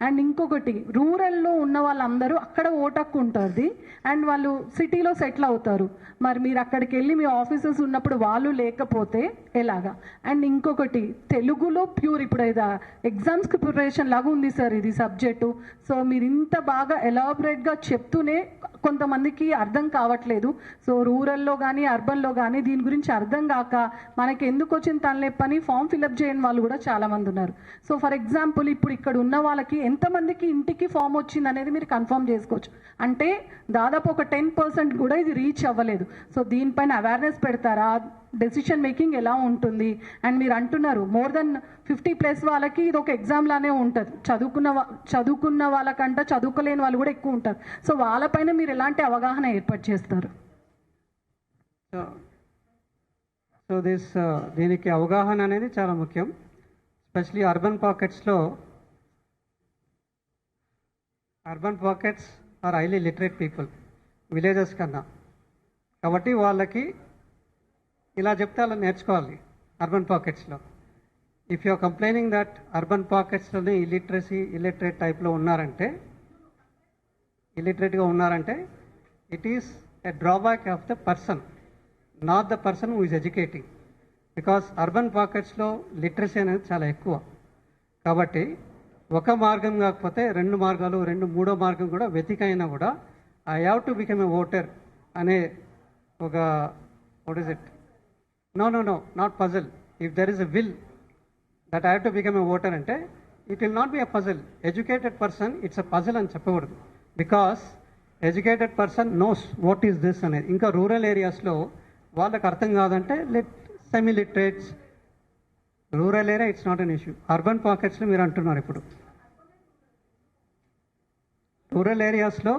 అండ్ ఇంకొకటి రూరల్లో ఉన్న వాళ్ళందరూ అక్కడ ఓటు హక్కు ఉంటుంది అండ్ వాళ్ళు సిటీలో సెటిల్ అవుతారు. మరి మీరు అక్కడికి వెళ్ళి మీ ఆఫీసర్స్ ఉన్నప్పుడు వాళ్ళు లేకపోతే ఎలాగా? అండ్ ఇంకొకటి తెలుగులో ప్యూర్ ఇప్పుడు ఇది ఎగ్జామ్స్కి ప్రిపరేషన్ లాగా ఉంది సార్ ఇది సబ్జెక్టు. సో మీరు ఇంత బాగా ఎలాబరేట్గా చెప్తూనే కొంతమందికి అర్థం కావట్లేదు. సో రూరల్లో కానీ అర్బన్లో కానీ దీని గురించి అర్థం కాక మనకి ఎందుకు వచ్చిన తనలేపని ఫామ్ ఫిలప్ చేయని వాళ్ళు కూడా చాలామంది ఉన్నారు. సో ఫర్ ఎగ్జాంపుల్ ఇప్పుడు ఇక్కడ ఉన్న వాళ్ళకి ఎంతమందికి ఇంటికి ఫామ్ వచ్చింది అనేది మీరు కన్ఫర్మ్ చేసుకోవచ్చు. అంటే దాదాపు ఒక 10% కూడా ఇది రీచ్ అవ్వలేదు. సో దీనిపైన అవేర్నెస్ పెడతారా? డెసిషన్ మేకింగ్ ఎలా ఉంటుంది? అండ్ మీరు అంటున్నారు మోర్ దెన్ 50+ వాళ్ళకి ఇది ఒక ఎగ్జామ్ లానే ఉంటుంది. చదువుకున్న వాళ్ళకంటే చదువుకోలేని వాళ్ళు కూడా ఎక్కువ ఉంటారు. సో వాళ్ళపైన మీరు ఎలాంటి అవగాహన ఏర్పాటు చేస్తారు? సో దీనికి అవగాహన అనేది చాలా ముఖ్యం. Especially urban pockets are highly literate people villages కన్నా. కాబట్టి వాళ్ళకి ఇలా చెప్తే అలా నేర్చుకోవాలి. అర్బన్ పాకెట్స్లో if you are complaining that urban పాకెట్స్లోనే ఇల్లిటరేట్ టైప్లో ఇల్లిటరేట్గా ఉన్నారంటే it is a drawback of the person, not the person who is educating. Because urban పాకెట్స్లో లిటరసీ అనేది చాలా ఎక్కువ. కాబట్టి ఒక మార్గం కాకపోతే 2 మార్గాలు, 3వ మార్గం కూడా వెతికైనా కూడా I have to become a voter అనే ఒక what is it no not puzzle. If there is a will that I have to become a voter అంటే it will not be a puzzle. Educated person it's a puzzle అని చెప్పకూడదు. Because educated person knows what is this అనేది. ఇంకా rural ఏరియాస్లో వాళ్ళకి అర్థం కాదంటే semi literates, rural area it's not an issue. Urban పాకెట్స్లో మీరు అంటున్నారు ఇప్పుడు రూరల్ ఏరియాస్లో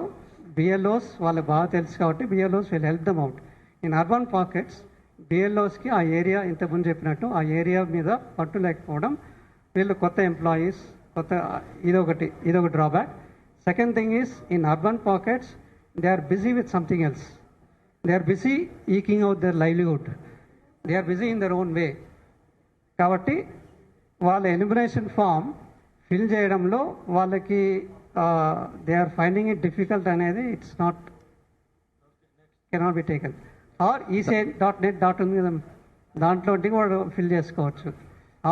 బిఎల్ఓస్ వాళ్ళకి బాగా తెలుసు కాబట్టి BLOs will help them out. In urban pockets బిఎల్ఓస్కి ఆ ఏరియా ఇంతకుముందు చెప్పినట్టు ఆ ఏరియా మీద పట్టు లేకపోవడం, వీళ్ళు కొత్త ఎంప్లాయీస్ ఇదొక drawback. Second thing is in urban pockets they are busy with something else. They are busy eking out their livelihood. They are busy in their own way. కాబట్టి వాళ్ళ ఎన్యుమరేషన్ ఫామ్ ఫిల్ చేయడంలో వాళ్ళకి they are finding it difficult అనేది it's not cannot be taken. Or ECI.net ఉంది కదా, దాంట్లో కూడా fill చేసుకోవచ్చు.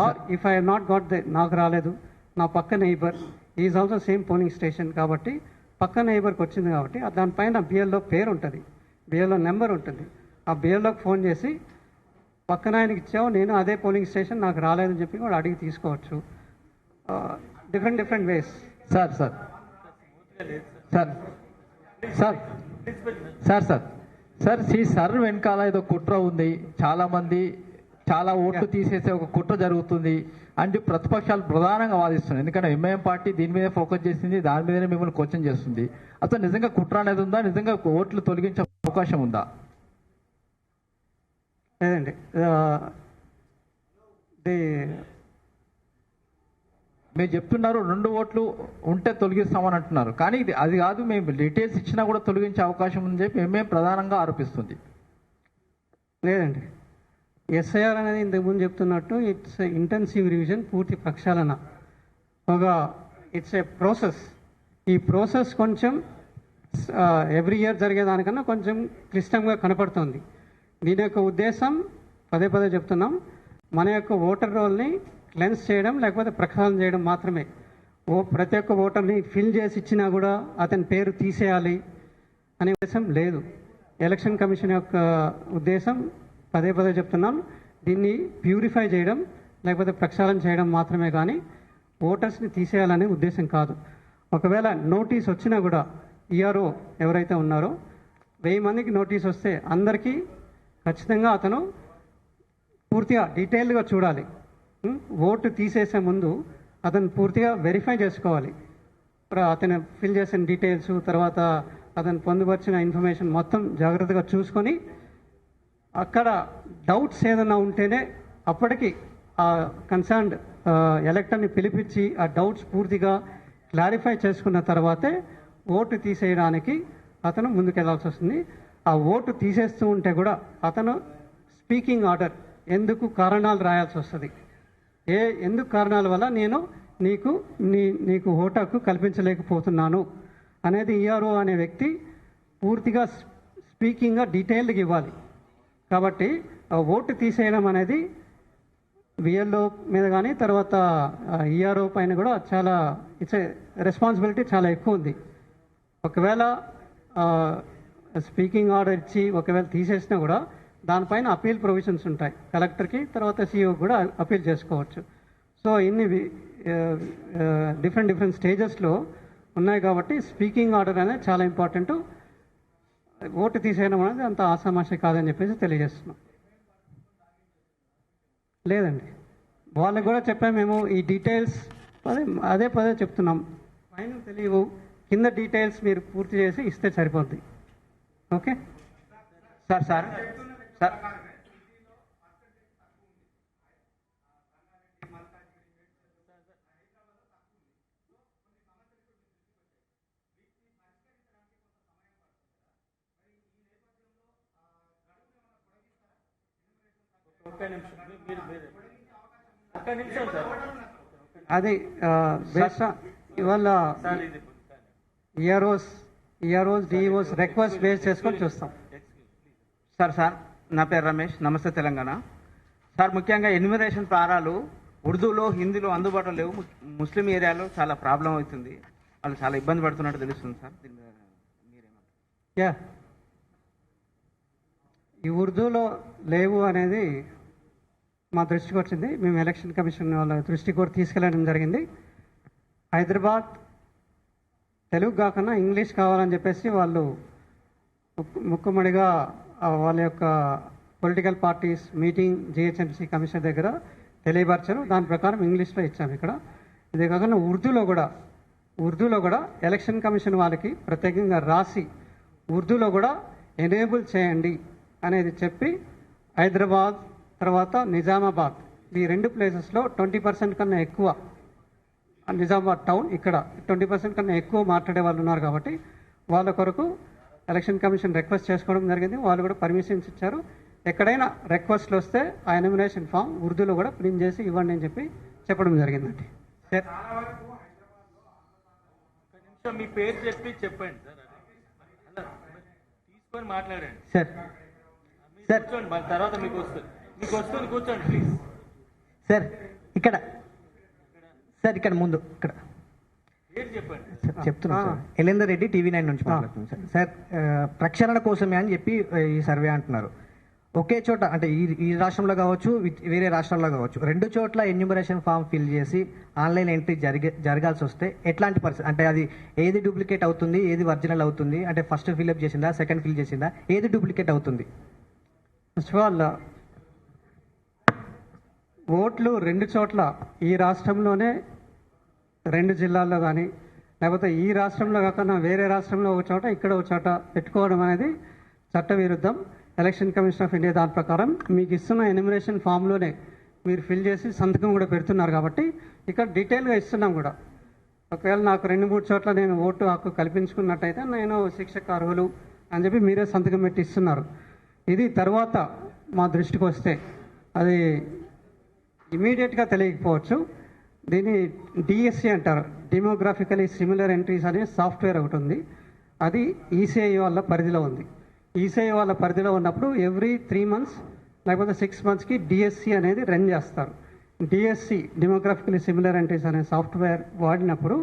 Or if I not got నాకు రాలేదు, నా పక్క neighbour is also same polling station కాబట్టి పక్క నైబర్కి వచ్చింది కాబట్టి దానిపైన బిఎల్ఓ పేరు ఉంటుంది, బిఎల్ఓ నెంబర్ ఉంటుంది. ఆ బిఎల్ఓకి ఫోన్ చేసి పక్కన ఆయనకి ఇచ్చావు, నేను అదే పోలింగ్ స్టేషన్ నాకు రాలేదని చెప్పి కూడా అడిగి తీసుకోవచ్చు. Different ways. Sir sir sir sir sir sir sir ఈ సర్ వెనకాల ఏదో కుట్ర ఉంది, చాలా ఓట్లు తీసేసే ఒక కుట్ర జరుగుతుంది అంటే ప్రతిపక్షాలు ప్రధానంగా వాదిస్తున్నాయి. ఎందుకంటే ఎంఐఎం పార్టీ దీని మీద ఫోకస్ చేసింది, దాని మీదనే మిమ్మల్ని క్వశ్చన్ చేస్తుంది. అసలు నిజంగా కుట్ర అనేది ఉందా? నిజంగా ఓట్లు తొలగించే అవకాశం ఉందా? లేదండి, మీరు చెప్తున్నారు 2 ఓట్లు ఉంటే తొలగిస్తామని అంటున్నారు, కానీ అది కాదు, మేము డీటెయిల్స్ ఇచ్చినా కూడా తొలగించే అవకాశం ఉందని చెప్పి మేము ప్రధానంగా ఆరోపిస్తుంది. లేదండి, ఎస్ఐఆర్ అనేది ఇంతకుముందు చెప్తున్నట్టు ఇట్స్ ఇంటెన్సివ్ రివిజన్, పూర్తి ప్రక్షాళన. It's a process. ఈ ప్రాసెస్ కొంచెం ఎవ్రీ ఇయర్ జరిగేదానికన్నా కొంచెం క్లిష్టంగా కనపడుతుంది. దీని యొక్క ఉద్దేశం పదే చెప్తున్నాం, మన యొక్క ఓటర్ రోల్ని క్లెన్స్ చేయడం లేకపోతే ప్రక్షాళన చేయడం మాత్రమే. ప్రతి ఒక్క ఓటర్ని ఫిల్ చేసి ఇచ్చినా కూడా అతని పేరు తీసేయాలి అనే ఉద్దేశం లేదు. ఎలక్షన్ కమిషన్ యొక్క ఉద్దేశం పదే చెప్తున్నాం, దీన్ని ప్యూరిఫై చేయడం లేకపోతే ప్రక్షాళన చేయడం మాత్రమే, కానీ ఓటర్స్ని తీసేయాలనే ఉద్దేశం కాదు. ఒకవేళ నోటీస్ వచ్చినా కూడా ఈఆర్ఓ ఎవరైతే ఉన్నారో 1000 మందికి నోటీస్ వస్తే అందరికీ ఖచ్చితంగా అతను పూర్తిగా డీటెయిల్డ్గా చూడాలి. ఓటు తీసేసే ముందు అతను పూర్తిగా వెరిఫై చేసుకోవాలి. అతను ఫిల్ చేసిన డీటెయిల్స్, తర్వాత అతను పొందుపరిచిన ఇన్ఫర్మేషన్ మొత్తం జాగ్రత్తగా చూసుకొని అక్కడ డౌట్స్ ఏదైనా ఉంటేనే అప్పటికి ఆ కన్సర్న్డ్ ఎలక్టర్ని పిలిపించి ఆ డౌట్స్ పూర్తిగా క్లారిఫై చేసుకున్న తర్వాతే ఓటు తీసేయడానికి అతను ముందుకెళ్లాల్సి వస్తుంది. ఆ ఓటు తీసేస్తూ ఉంటే కూడా అతను స్పీకింగ్ ఆర్డర్ ఎందుకు కారణాలు రాయాల్సి వస్తుంది. ఎందుకు కారణాల వల్ల నేను నీకు ఓటు హక్కు కల్పించలేకపోతున్నాను అనేది ఈఆర్ఓ అనే వ్యక్తి పూర్తిగా స్పీకింగ్గా డీటెయిల్డ్గా ఇవ్వాలి. కాబట్టి ఆ ఓటు తీసేయడం అనేది విఎల్ఓ మీద కానీ తర్వాత ఈఆర్ఓ పైన కూడా చాలా ఇట్స్ రెస్పాన్సిబిలిటీ చాలా ఎక్కువ ఉంది. ఒకవేళ స్పీకింగ్ ఆర్డర్ ఇచ్చి ఒకవేళ తీసేసినా కూడా దానిపైన అపీల్ ప్రొవిజన్స్ ఉంటాయి. కలెక్టర్కి తర్వాత సిఇఓ కూడా అపీల్ చేసుకోవచ్చు. సో ఇన్ని డిఫరెంట్ స్టేజెస్లో ఉన్నాయి కాబట్టి స్పీకింగ్ ఆర్డర్ అనేది చాలా ఇంపార్టెంట్. ఓటు తీసేయడం అనేది అంత ఆసామాషి కాదని చెప్పేసి తెలియజేస్తున్నాం. లేదండి, వాళ్ళకి కూడా చెప్పాము మేము ఈ డీటెయిల్స్ పదే చెప్తున్నాం. పైన తెలియవు, కింద డీటెయిల్స్ మీరు పూర్తి చేసి ఇస్తే సరిపోద్ది. ఓకే సార్ సార్ సార్ అది ఇవాళ ఈఆర్ఓస్ డిఈఓస్ రిక్వెస్ట్ బేస్ చేసుకొని చూస్తాం. సార్ నా పేరు రమేష్, నమస్తే తెలంగాణ. సార్ ముఖ్యంగా ఎన్యూమరేషన్ ప్రారాలు ఉర్దూలో హిందీలో అందుబాటులో లేవు. ముస్లిం ఏరియాలో చాలా ప్రాబ్లం అవుతుంది, వాళ్ళు చాలా ఇబ్బంది పడుతున్నట్టు తెలుస్తుంది సార్. ఈ ఉర్దూలో లేవు అనేది మా దృష్టికి వచ్చింది. మేము ఎలక్షన్ కమిషన్ వాళ్ళ దృష్టికి కూడా తీసుకెళ్ళడం జరిగింది. హైదరాబాద్ తెలుగు కాకుండా ఇంగ్లీష్ కావాలని చెప్పేసి వాళ్ళు ముక్కుమడిగా వాళ్ళ యొక్క political parties meeting GHMC commissioner దగ్గర తెలియపరిచారు. దాని ప్రకారం ఇంగ్లీష్లో ఇచ్చాము ఇక్కడ. ఇదే కాకుండా ఉర్దూలో కూడా ఎలక్షన్ కమిషన్ వాళ్ళకి ప్రత్యేకంగా రాసి ఉర్దూలో కూడా ఎనేబుల్ చేయండి అనేది చెప్పి హైదరాబాద్ తర్వాత నిజామాబాద్ ఈ 2 ప్లేసెస్లో 20% కన్నా ఎక్కువ, నిజామాబాద్ టౌన్ ఇక్కడ 20% కన్నా ఎక్కువ మాట్లాడే వాళ్ళు ఉన్నారు. కాబట్టి వాళ్ళ కొరకు ఎలక్షన్ కమిషన్ రిక్వెస్ట్ చేసుకోవడం జరిగింది. వాళ్ళు కూడా పర్మిషన్స్ ఇచ్చారు. ఎక్కడైనా రిక్వెస్ట్లు వస్తే ఆ ఎన్యూమరేషన్ ఫామ్ ఉర్దూలో కూడా ప్రింట్ చేసి ఇవ్వండి అని చెప్పి చెప్పడం జరిగిందండి. మీ పేరు చెప్పండి సార్, తీసుకొని మాట్లాడండి సార్. తర్వాత మీకు వస్తుంది కూర్చోండి ప్లీజ్. సార్ ఇక్కడ ముందు ఇక్కడ పేరు చెప్పండి. చెప్తున్నాను సార్. ఎలేందర్ రెడ్డి TV9 నుంచి మాట్లాడుతున్నాను సార్. ప్రక్షాళన కోసమే అని చెప్పి ఈ సర్వే అంటున్నారు. ఒకే చోట అంటే ఈ రాష్ట్రంలో కావచ్చు వేరే రాష్ట్రాల్లో కావచ్చు 2 చోట్ల ఎన్యూమరేషన్ ఫామ్ ఫిల్ చేసి ఆన్లైన్ ఎంట్రీ జరగాల్సి వస్తే ఎట్లాంటి పరిస్థితి, అంటే అది ఏది డూప్లికేట్ అవుతుంది, ఏది ఒరిజినల్ అవుతుంది, అంటే ఫస్ట్ ఫిల్అప్ చేసిందా, సెకండ్ ఫిల్ చేసిందా, ఏది డూప్లికేట్ అవుతుంది? ఫస్ట్ ఆఫ్ ఆల్ ఓట్లు 2 చోట్ల ఈ రాష్ట్రంలోనే 2 జిల్లాల్లో కానీ లేకపోతే ఈ రాష్ట్రంలో కాకుండా వేరే రాష్ట్రంలో ఒక చోట ఇక్కడ ఒక చోట పెట్టుకోవడం అనేది చట్టవిరుద్ధం. ఎలక్షన్ కమిషన్ ఆఫ్ ఇండియా దాని ప్రకారం మీకు ఇస్తున్న ఎన్యూమరేషన్ ఫామ్లోనే మీరు ఫిల్ చేసి సంతకం కూడా పెడుతున్నారు. కాబట్టి ఇక్కడ డీటెయిల్గా ఇస్తున్నాం కూడా. ఒకవేళ నాకు 2-3 చోట్ల నేను ఓటు హక్కు కల్పించుకున్నట్టయితే నేను శిక్షకు అర్హులు అని చెప్పి మీరే సంతకం పెట్టి ఇస్తున్నారు. ఇది తర్వాత మా దృష్టికి వస్తే అది ఇమీడియట్గా తెలియకపోవచ్చు. దీన్ని డిఎస్సి అంటారు, డెమోగ్రాఫికలీ సిమిలర్ ఎంట్రీస్ అనే సాఫ్ట్వేర్ ఒకటి ఉంది. అది ఈసీఐ వాళ్ళ పరిధిలో ఉంది. ఈసీఐ వాళ్ళ పరిధిలో ఉన్నప్పుడు ఎవ్రీ 3 months లేకపోతే 6 monthsకి డిఎస్సి అనేది రన్ చేస్తారు. డిఎస్సి డెమోగ్రాఫికలీ సిమిలర్ ఎంట్రీస్ అనే సాఫ్ట్వేర్ వాడినప్పుడు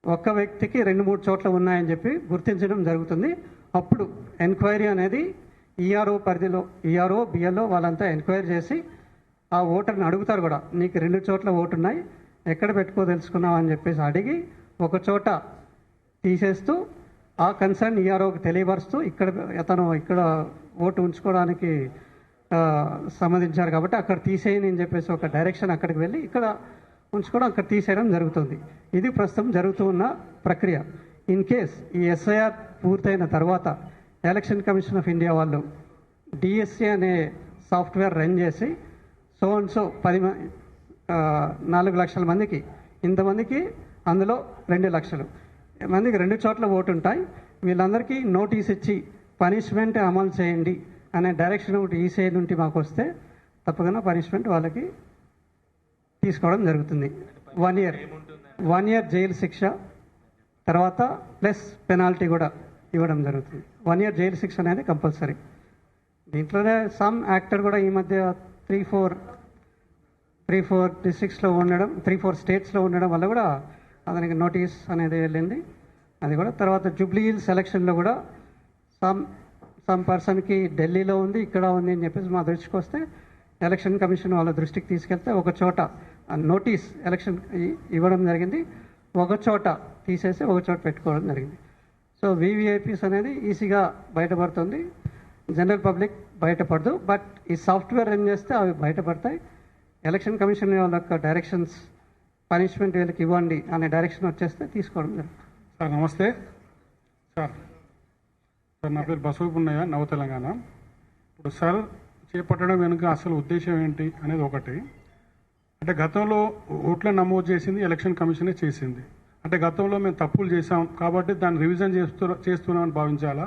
ఒక్క వ్యక్తికి 2-3 చోట్ల ఉన్నాయని చెప్పి గుర్తించడం జరుగుతుంది. అప్పుడు ఎంక్వైరీ అనేది ఈఆర్ఓ పరిధిలో ఈఆర్ఓ బిఎల్ఓ వాళ్ళంతా ఎంక్వైరీ చేసి ఆ ఓటర్ని అడుగుతారు కూడా, నీకు 2 చోట్ల ఓటు ఉన్నాయి, ఎక్కడ పెట్టుకోదలుచుకున్నావు అని చెప్పేసి అడిగి ఒక చోట తీసేస్తూ ఆ కన్సర్న్ ఈఆర్ఓకి తెలియపరుస్తూ ఇక్కడ ఓటు ఉంచుకోవడానికి సంబంధించారు కాబట్టి అక్కడ తీసేయని అని చెప్పేసి ఒక డైరెక్షన్ అక్కడికి వెళ్ళి ఇక్కడ ఉంచుకోవడం, అక్కడ తీసేయడం జరుగుతుంది. ఇది ప్రస్తుతం జరుగుతూ ఉన్న ప్రక్రియ. ఇన్ కేస్ ఈ ఎస్ఐఆర్ పూర్తయిన తర్వాత ఎలక్షన్ కమిషన్ ఆఫ్ ఇండియా వాళ్ళు డిఎస్సి అనే సాఫ్ట్వేర్ రన్ చేసి సో 4 లక్షల మందికి ఇంతమందికి అందులో 2 లక్షలు మందికి 2 చోట్ల ఓటు ఉంటాయి. వీళ్ళందరికీ నోటీస్ ఇచ్చి పనిష్మెంట్ అమలు చేయండి అనే డైరెక్షన్ ఒకటి ఈసీఐ నుండి మాకు వస్తే తప్పకుండా పనిష్మెంట్ వాళ్ళకి తీసుకోవడం జరుగుతుంది. 1 year జైలు శిక్ష, తర్వాత ప్లస్ పెనాల్టీ కూడా ఇవ్వడం జరుగుతుంది. 1 year జైలు శిక్ష అనేది కంపల్సరీ. దీంట్లోనే సమ్ యాక్టర్ కూడా ఈ మధ్య 3-4 డిస్ట్రిక్ట్స్లో ఉండడం, 3-4 స్టేట్స్లో ఉండడం వల్ల కూడా అతనికి నోటీస్ అనేది వెళ్ళింది. అది కూడా తర్వాత జూబ్లీ హిల్స్ ఎలక్షన్లో కూడా సమ్ పర్సన్కి ఢిల్లీలో ఉంది, ఇక్కడ ఉంది అని చెప్పేసి మా దృష్టికి వస్తే ఎలక్షన్ కమిషన్ వాళ్ళ దృష్టికి తీసుకెళ్తే ఒక చోట నోటీస్ ఎలక్షన్ ఇవ్వడం జరిగింది, ఒక చోట తీసేసి ఒక చోట పెట్టుకోవడం జరిగింది. సో వివిఐపీస్ అనేది ఈజీగా బయటపడుతుంది, జనరల్ పబ్లిక్ బయటపడదు. బట్ ఈ సాఫ్ట్వేర్ రన్ చేస్తే అవి బయటపడతాయి. ఎలక్షన్ కమిషన్ వాళ్ళ యొక్క డైరెక్షన్స్, పనిష్మెంట్ వీళ్ళకి ఇవ్వండి అనే డైరెక్షన్ వచ్చేస్తే తీసుకోవడం జరుగుతుంది. సార్ నమస్తే సార్. సార్ నా పేరు బసవపున్నయ్య, నవ తెలంగాణ. ఇప్పుడు సార్ చేపట్టడం వెనుక అసలు ఉద్దేశం ఏంటి అనేది ఒకటి. అంటే గతంలో ఓట్లను నమోదు చేసింది ఎలక్షన్ కమిషనే చేసింది. అంటే గతంలో మేము తప్పులు చేసాం కాబట్టి దాన్ని రివిజన్ చేస్తున్నామని భావించాలా?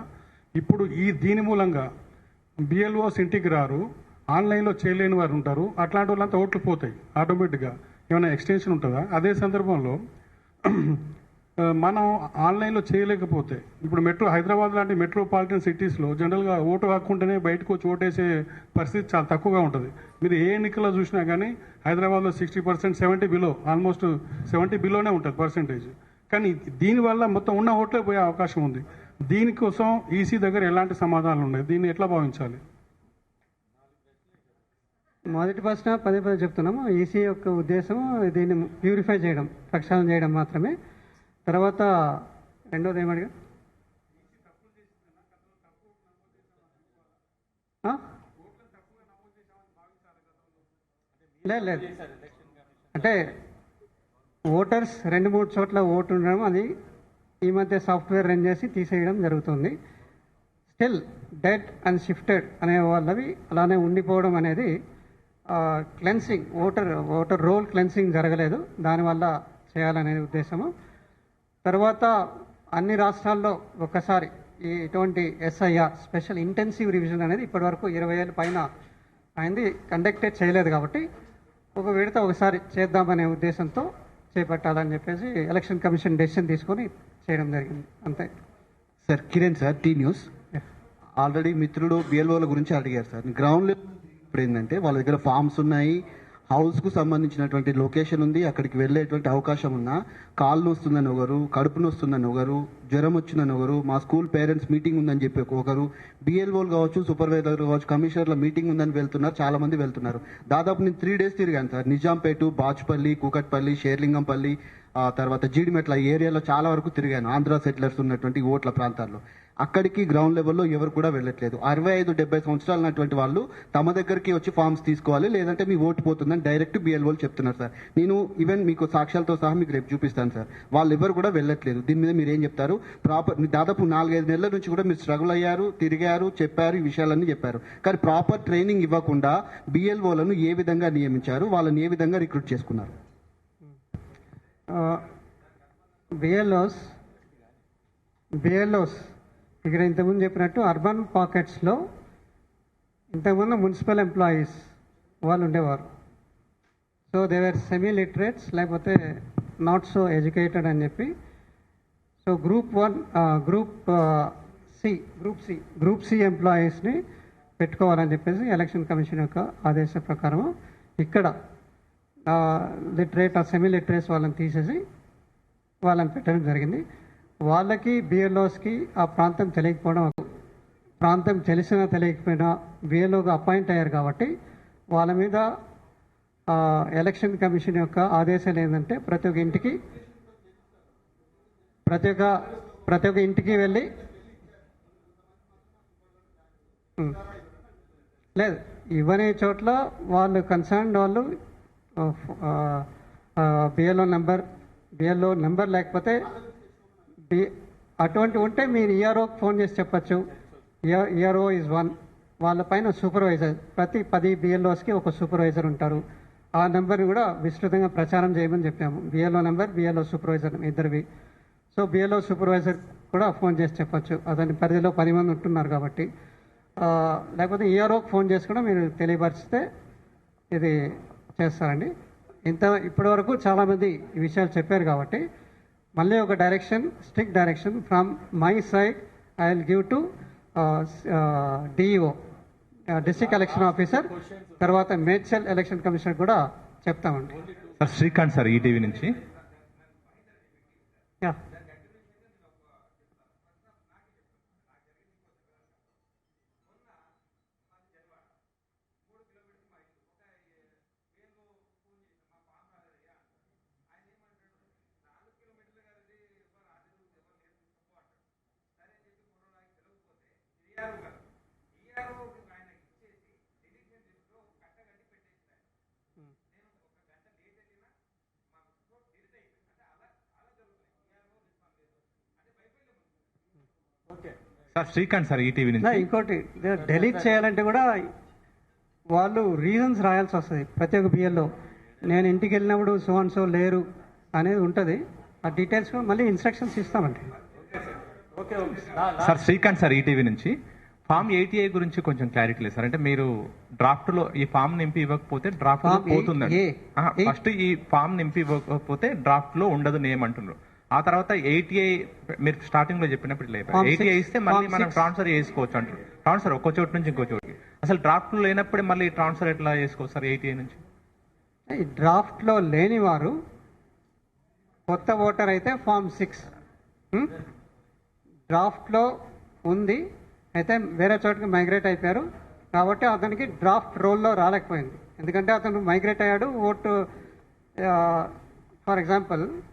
ఇప్పుడు దీని మూలంగా బిఎల్ఓస్ ఇంటికి రారు, ఆన్లైన్లో చేయలేని వారు ఉంటారు, అట్లాంటి వాళ్ళంతా ఓట్లు పోతాయి ఆటోమేటిక్గా. ఏమైనా ఎక్స్టెన్షన్ ఉంటుందా? అదే సందర్భంలో మనం ఆన్లైన్లో చేయలేకపోతే ఇప్పుడు హైదరాబాద్ లాంటి మెట్రోపాలిటన్ సిటీస్లో జనరల్గా ఓటు హక్కుంటేనే బయటకు వచ్చి ఓటేసే పరిస్థితి చాలా తక్కువగా ఉంటుంది. మీరు ఏ ఎన్నికల్లో చూసినా కానీ హైదరాబాద్లో 60%, 70 బిలో, ఆల్మోస్ట్ 70 బిలోనే ఉంటుంది పర్సెంటేజ్. కానీ దీనివల్ల మొత్తం ఉన్న ఓట్లే పోయే అవకాశం ఉంది. దీనికోసం ఈసీ దగ్గర ఎలాంటి సమాధానాలు ఉన్నాయి? దీన్ని ఎట్లా భావించాలి? మొదటి ప్రశ్న పదే చెప్తున్నాము. ఈసీ యొక్క ఉద్దేశం దీన్ని ప్యూరిఫై చేయడం, ప్రక్షాళన చేయడం మాత్రమే. తర్వాత రెండోది ఏమడిగా? లేదు, అంటే ఓటర్స్ 2-3 చోట్ల ఓటు ఉండడం, అది ఈ మధ్య సాఫ్ట్వేర్ రన్ చేసి తీసేయడం జరుగుతుంది. స్టిల్ డెడ్ అండ్ షిఫ్టెడ్ అనే వాళ్ళవి అలానే ఉండిపోవడం అనేది క్లెన్సింగ్, ఓటర్ రోల్ క్లెన్సింగ్ జరగలేదు, దానివల్ల చేయాలనే ఉద్దేశము. తర్వాత అన్ని రాష్ట్రాల్లో ఒక్కసారి ఇటువంటి ఎస్ఐఆర్, స్పెషల్ ఇంటెన్సివ్ రివిజన్ అనేది ఇప్పటివరకు 20 ఏళ్ళ పైన అయింది, కండక్టెడ్ చేయలేదు. కాబట్టి ఒక విడత ఒకసారి చేద్దామనే ఉద్దేశంతో చేపట్టాలని చెప్పేసి ఎలక్షన్ కమిషన్ డెసిషన్ తీసుకొని చేయడం జరిగింది, అంతే. Sir Kiran sir, T News. Already మిత్రుడు బిఎల్ఓల గురించి అడిగారు సార్. గ్రౌండ్ లెవెల్ ఇప్పుడు ఏంటంటే వాళ్ళ దగ్గర ఫామ్స్ ఉన్నాయి, హౌస్కు సంబంధించినటువంటి లొకేషన్ ఉంది, అక్కడికి వెళ్ళేటువంటి అవకాశం ఉన్నా కాళ్ళు వస్తుందని ఒకరు, కడుపు నొస్తుందని ఒకరు, జ్వరం వచ్చిందని ఒకరు, మా స్కూల్ పేరెంట్స్ మీటింగ్ ఉందని చెప్పి ఒకరు, బిఎల్ఓలు కావచ్చు, సూపర్వైజర్ కావచ్చు, కమిషనర్ల మీటింగ్ ఉందని వెళ్తున్నారు, చాలా మంది వెళ్తున్నారు. దాదాపు నేను 3 days తిరిగాను సార్. నిజాంపేట, బాచుపల్లి, కూకట్పల్లి, షేర్లింగంపల్లి, తర్వాత జీడిమెట్ల ఏరియాలో చాలా వరకు తిరిగాను, ఆంధ్ర సెటిలర్స్ ఉన్నటువంటి ఓట్ల ప్రాంతాల్లో. అక్కడికి గ్రౌండ్ లెవెల్లో ఎవరు కూడా వెళ్ళట్లేదు. 65-70 సంవత్సరాలు ఉన్నటువంటి వాళ్ళు తమ దగ్గరికి వచ్చి ఫామ్స్ తీసుకోవాలి, లేదంటే మీ ఓటు పోతుందని డైరెక్ట్ బిఎల్ఓలు చెప్తున్నారు సార్. నేను ఈవెన్ మీకు సాక్ష్యాలతో సహా మీకు రేపు చూపిస్తాను సార్. వాళ్ళు ఎవరు కూడా వెళ్ళట్లేదు. దీని మీద మీరు ఏం చెప్తారు? దాదాపు 4-5 నెలల నుంచి కూడా మీరు స్ట్రగుల్ అయ్యారు, తిరిగారు, చెప్పారు, ఈ విషయాలన్నీ చెప్పారు. కానీ ప్రాపర్ ట్రైనింగ్ ఇవ్వకుండా బిఎల్ఓలను ఏ విధంగా నియమించారు, వాళ్ళని ఏ విధంగా రిక్రూట్ చేసుకున్నారు? బిఎల్ఓస్ ఇక్కడ ఇంతకుముందు చెప్పినట్టు అర్బన్ పాకెట్స్లో ఇంతకుముందు మున్సిపల్ ఎంప్లాయీస్ వాళ్ళు ఉండేవారు. So they are semi literates, లేకపోతే నాట్ సో ఎడ్యుకేటెడ్ అని చెప్పి. సో గ్రూప్ సి ఎంప్లాయీస్ని పెట్టుకోవాలని చెప్పేసి ఎలక్షన్ కమిషన్ యొక్క ఆదేశ ప్రకారం ఇక్కడ లిటరేట్, సెమీ లిటరేట్స్ వాళ్ళని తీసేసి వాళ్ళని పెట్టడం జరిగింది. వాళ్ళకి బిఎల్ఓస్కి ఆ ప్రాంతం తెలియకపోవడం, ప్రాంతం తెలిసినా తెలియకపోయినా బిఎల్ఓగా అపాయింట్ అయ్యారు కాబట్టి వాళ్ళ మీద ఎలక్షన్ కమిషన్ యొక్క ఆదేశాలు ఏంటంటే ప్రతి ఒక్క ఇంటికి వెళ్ళి లేదు ఇవ్వని చోట్ల వాళ్ళు కన్సర్న్ వాళ్ళు బిఎల్ఓ నెంబర్ లేకపోతే అటువంటి ఉంటే మీరు ఈఆర్ఓకి ఫోన్ చేసి చెప్పచ్చు. ఈఆర్ఓ ఈజ్ 1, వాళ్ళపైన సూపర్వైజర్, ప్రతి 10 బిఎల్ఓస్కి ఒక సూపర్వైజర్ ఉంటారు. ఆ నెంబర్ని కూడా విస్తృతంగా ప్రచారం చేయమని చెప్పాము. బిఎల్ఓ నెంబర్, బిఎల్ఓ సూపర్వైజర్ ఇద్దరివి. సో బిఎల్ఓ సూపర్వైజర్ కూడా ఫోన్ చేసి చెప్పచ్చు, అతని పరిధిలో 10 మంది ఉంటున్నారు కాబట్టి. లేకపోతే ఈఆర్ఓకి ఫోన్ చేసి కూడా మీరు తెలియపరిస్తే ఇది చేస్తారండి. ఇప్పటి వరకు చాలామంది ఈ విషయాలు చెప్పారు కాబట్టి మళ్ళీ ఒక direction, strict direction from my side I will give to DEO, district election officer, తర్వాత మేడ్చల్ ఎలక్షన్ కమిషనర్ కూడా చెప్తామండి. సార్ శ్రీకాంత్ సార్ ఈటీవీ నుంచి. సార్ శ్రీకాంత్ సార్ ఈటీవీ నుంచి. ఇంకోటి డెలీట్ చేయాలంటే కూడా వాళ్ళు రీజన్స్ రాయాల్సి వస్తుంది ప్రతి ఒక్క బిఎల్లో. నేను ఇంటికి వెళ్ళినప్పుడు సో అండ్ సో లేరు అనేది ఉంటుంది. ఆ డీటెయిల్స్ కూడా మళ్ళీ ఇన్స్ట్రక్షన్స్ ఇస్తామండి. సార్ శ్రీకాంత్ సార్ ఈటీవీ నుంచి. ఫామ్ 88 గురించి కొంచెం క్లారిటీ లేదు సార్. అంటే మీరు డ్రాఫ్ట్ లో ఈ ఫామ్ నింపి ఇవ్వకపోతే డ్రాఫ్ట్ లో పోతుందండి. ఫస్ట్ ఈ ఫామ్ నింపి ఇవ్వకపోతే డ్రాఫ్ట్ లో ఉండదు నేమ్ అంటున్నారు. ఆ తర్వాత 88 మీరు స్టార్టింగ్ లో చెప్పినప్పుడు లేదు, 88 ఇస్తే మళ్ళీ మనం ట్రాన్స్ఫర్ చేసుకోవచ్చు అంటారు. ట్రాన్స్ఫర్ ఒక్కో చోటు నుంచి ఇంకో చోటుకి. అసలు డ్రాఫ్ట్ లో లేనప్పుడే మళ్ళీ ట్రాన్స్ఫర్ ఎట్లా చేసుకోవచ్చు సార్ 88 నుంచి? డ్రాఫ్ట్ లో లేని వారు కొత్త ఓటర్ అయితే ఫామ్ 6, డ్రాఫ్ట్ లో ఉంది అయితే వేరే చోటుకి మైగ్రేట్ అయిపోయారు కాబట్టి అతనికి డ్రాఫ్ట్ రోల్లో రాలేకపోయింది. ఎందుకంటే అతను మైగ్రేట్ అయ్యాడు. Vote for example